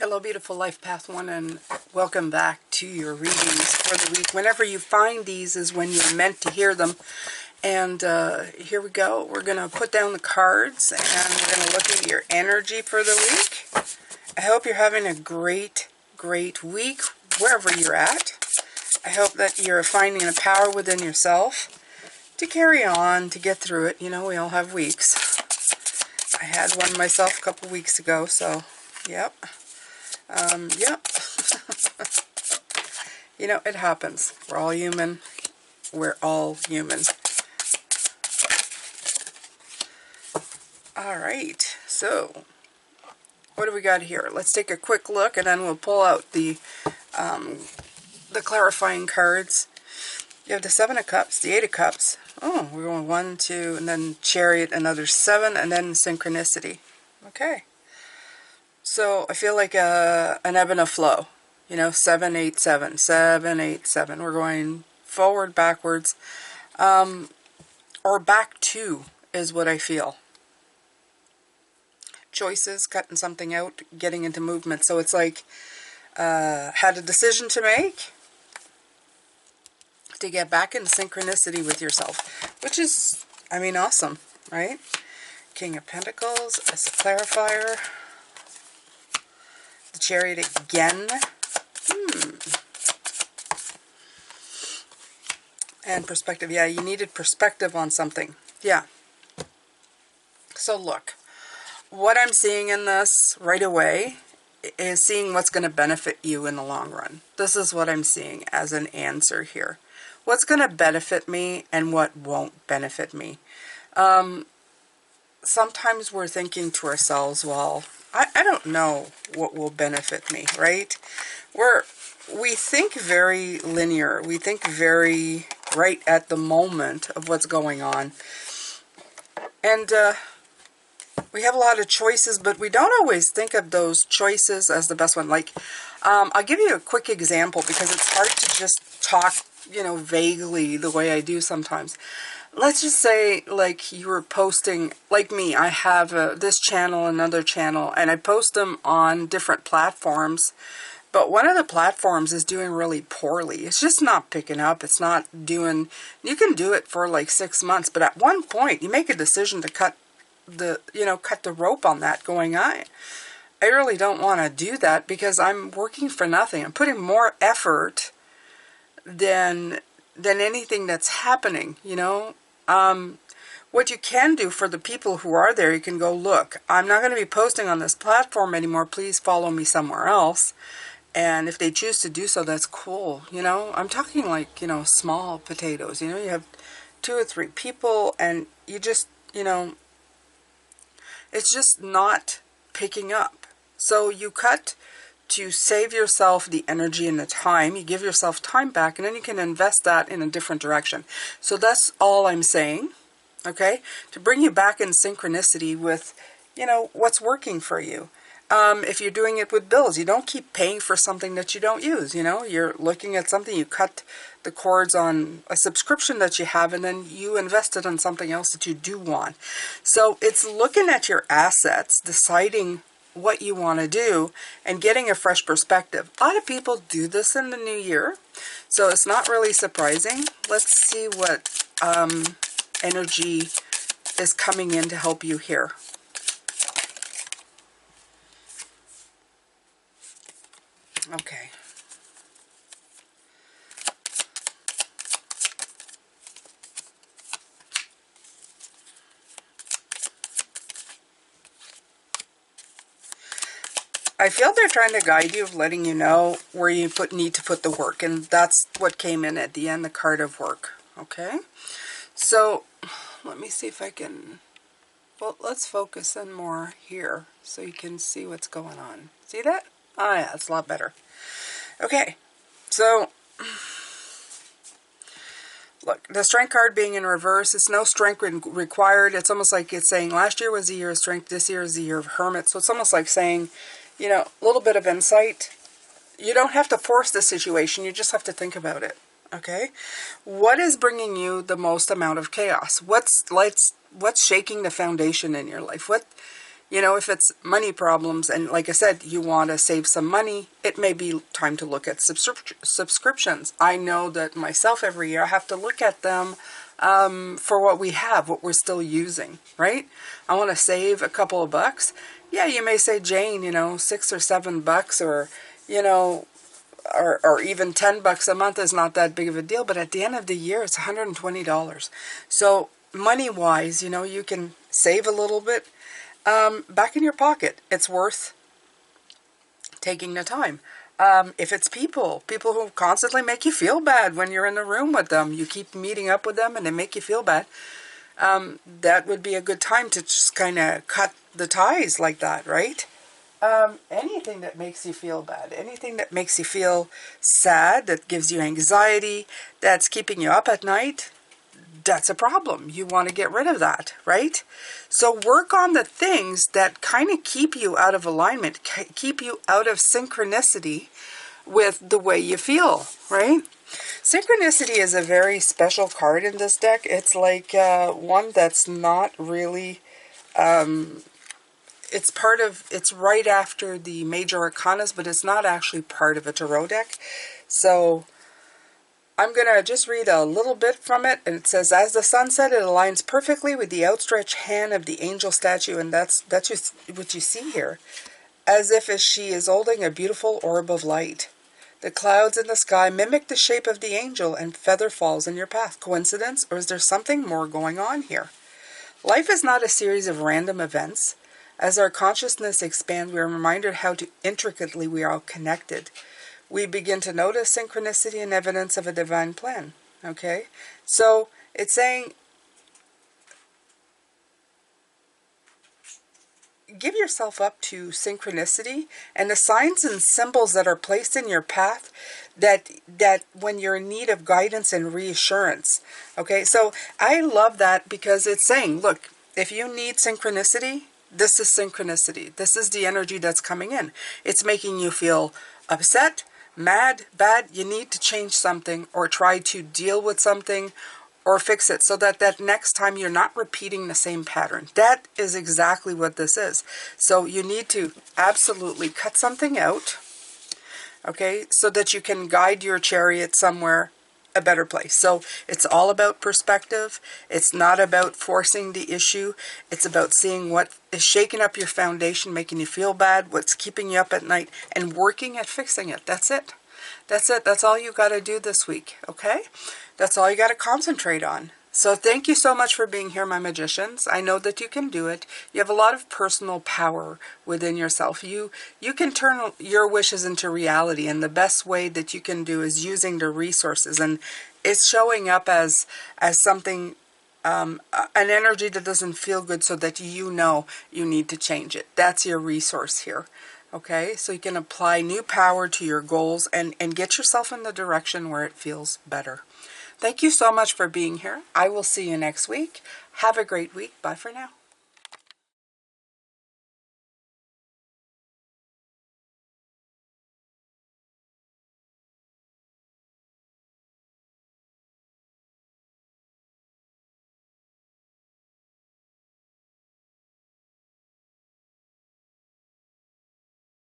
Hello, beautiful Life Path One, and welcome back to your readings for the week. Whenever you find these is when you're meant to hear them. And here we go. We're going to put down the cards, and we're going to look at your energy for the week. I hope you're having a great week, wherever you're at. I hope that you're finding the power within yourself to carry on, to get through it. You know, we all have weeks. I had one myself a couple weeks ago, so, yep. Yep. You know, it happens. We're all human. We're all human. Alright, so what do we got here? Let's take a quick look and then we'll pull out the clarifying cards. You have the Seven of Cups, the Eight of Cups. Oh, we're going 1, 2, and then Chariot, another 7, and then Synchronicity. Okay. So I feel like an ebb and a flow, you know, 7, 8, 7, 7, 8, 7. We're going forward, backwards, or back to is what I feel. Choices, cutting something out, getting into movement. So it's like, had a decision to make to get back into synchronicity with yourself, which is, I mean, awesome, right? King of Pentacles as a clarifier. The Chariot again. And perspective. Yeah, you needed perspective on something. Yeah. So look, what I'm seeing in this right away is seeing what's going to benefit you in the long run. This is what I'm seeing as an answer here. What's going to benefit me and what won't benefit me. Sometimes we're thinking to ourselves, well, I don't know what will benefit me, right? We think very linear. We think very right at the moment of what's going on. And we have a lot of choices, but we don't always think of those choices as the best one. Like, I'll give you a quick example because it's hard to just talk, you know, vaguely the way I do sometimes. Let's just say, like, you were posting, like me, I have this channel, another channel, and I post them on different platforms, but one of the platforms is doing really poorly. It's just not picking up. It's not doing, you can do it for like 6 months, but at one point, you make a decision to cut the rope on that, going, I really don't want to do that because I'm working for nothing. I'm putting more effort than anything that's happening, you know. What you can do for the people who are there, you can go, look, I'm not going to be posting on this platform anymore. Please follow me somewhere else. And if they choose to do so, that's cool. You know, I'm talking like, you know, small potatoes. You know, you have 2 or 3 people and you just, you know, it's just not picking up. So you cut to save yourself the energy and the time. You give yourself time back, and then you can invest that in a different direction. So that's all I'm saying, okay? To bring you back in synchronicity with, you know, what's working for you. If you're doing it with bills, you don't keep paying for something that you don't use, you know? You're looking at something, you cut the cords on a subscription that you have, and then you invest it on something else that you do want. So it's looking at your assets, deciding what you want to do, and getting a fresh perspective. A lot of people do this in the new year, so it's not really surprising. Let's see what energy is coming in to help you here. Okay. I feel they're trying to guide you, letting you know where you need to put the work. And that's what came in at the end, the card of work. Okay? So, let me see if I can... Well, let's focus in more here so you can see what's going on. See that? Oh, yeah, it's a lot better. Okay. So, look, the Strength card being in reverse, it's no strength required. It's almost like it's saying last year was the year of strength, this year is the year of hermit. So it's almost like saying, you know, a little bit of insight. You don't have to force the situation. You just have to think about it. Okay? What is bringing you the most amount of chaos? What's shaking the foundation in your life? What, You know, if it's money problems, and like I said, you want to save some money, it may be time to look at subscriptions. I know that myself every year I have to look at them for what we have, what we're still using, right? I want to save a couple of bucks. Yeah, you may say, Jane, you know, $6 or $7, or, you know, or even $10 a month is not that big of a deal, but at the end of the year, it's $120. So money-wise, you know, you can save a little bit back in your pocket. It's worth taking the time. If it's people who constantly make you feel bad when you're in the room with them, you keep meeting up with them and they make you feel bad, that would be a good time to just kind of cut the ties like that, right? Anything that makes you feel bad, anything that makes you feel sad, that gives you anxiety, that's keeping you up at night, that's a problem. You want to get rid of that, right? So work on the things that kind of keep you out of alignment, keep you out of synchronicity with the way you feel, right? Synchronicity is a very special card in this deck. It's like one that's not really... it's right after the major arcanas, but it's not actually part of a tarot deck. So I'm going to just read a little bit from it, and it says, as the sun set, it aligns perfectly with the outstretched hand of the angel statue, and that's just what you see here, as if she is holding a beautiful orb of light. The clouds in the sky mimic the shape of the angel, and feather falls in your path. Coincidence, or is there something more going on here? Life is not a series of random events. As our consciousness expands, we are reminded how intricately we are all connected. We begin to notice synchronicity and evidence of a divine plan. Okay? So it's saying, give yourself up to synchronicity and the signs and symbols that are placed in your path, that when you're in need of guidance and reassurance. Okay? So I love that, because it's saying, look, if you need synchronicity, this is synchronicity. This is the energy that's coming in. It's making you feel upset, mad, bad. You need to change something, or try to deal with something, or fix it, so that next time you're not repeating the same pattern. That is exactly what this is. So you need to absolutely cut something out, okay, so that you can guide your chariot somewhere a better place. So it's all about perspective. It's not about forcing the issue. It's about seeing what is shaking up your foundation, making you feel bad, what's keeping you up at night, and working at fixing it. That's it. That's it. That's all you got to do this week, okay? That's all you got to concentrate on. So thank you so much for being here, my magicians. I know that you can do it. You have a lot of personal power within yourself. You can turn your wishes into reality, and the best way that you can do is using the resources, and it's showing up as something, an energy that doesn't feel good, so that you know you need to change it. That's your resource here. Okay, so you can apply new power to your goals and get yourself in the direction where it feels better. Thank you so much for being here. I will see you next week. Have a great week. Bye for now.